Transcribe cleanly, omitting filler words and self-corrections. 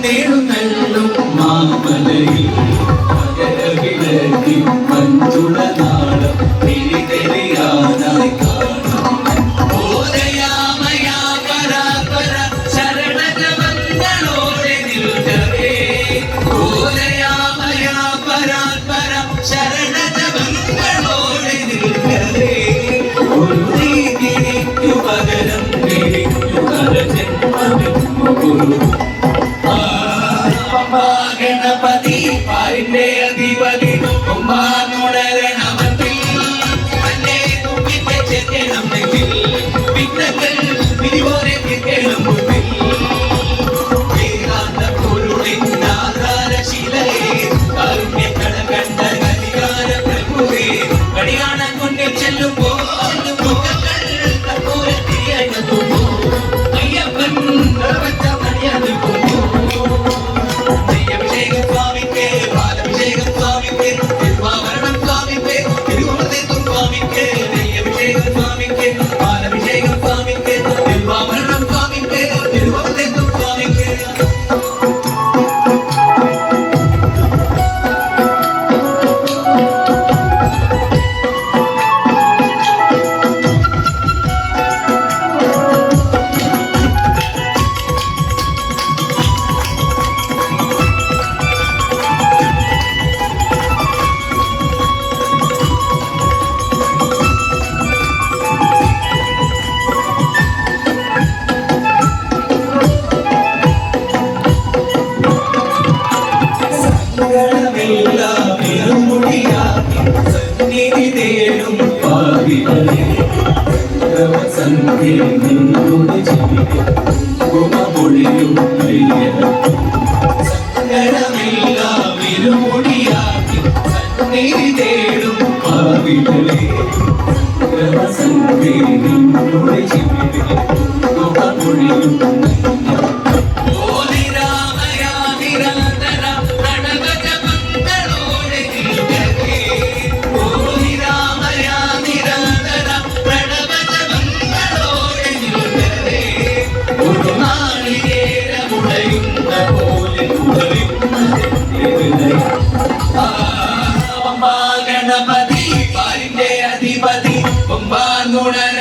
വന്നെഴുന്നള്ളും മാമലയിൽ മകരവിളക്കിൻ മഞ്ജുള നാളം തിരിതെളിയാനായി കാണാം. ഓരയാമയാ പരാപര ശരണജപങ്ങളോടെ നിൽക്കവേ. ഓരയാമയാ പരാപര ശരണജപങ്ങളോടെ നിൽക്കവേ. ഒരു നീതിക്കു പകരം നിരിക്കു നരജന്മമെന്നു ഗുരു. ഗണപതി പാരിന്റെ അധിപതി കുംഭാനുണരണമത്തിൽ അല്ലേ തുമ്പിന്റെ ചെന്നണമെങ്കിൽ പിന്നകൾ പിരിവോരെ കിട്ടണം മുമ്പിൽ. വേദാന്ത പൊരുളിൻ ആധാരശിലയെ കാരുണ്യക്കട കണ്ട അധികാര പ്രഭുവേ. കടിയാണം കൊണ്ട് ചെല്ലുമ്പോൾ അയ്യപ്പൻ നിറവച്ച മണിയാണ് സന്നിധി തേടും പാവികളെ സന്ധ്യ നിന്നോട് ജീവിതമൊഴിയും സങ്കടമെല്ലാം ഇരുമുടിയാക്കി സന്നിധി തേടും പാവികളെ സന്ധ്യ നിന്നോട് ജീവിതമൊഴിയും ഗണപതി പാരിന്റെ അധിപതി കുംഭാനുണര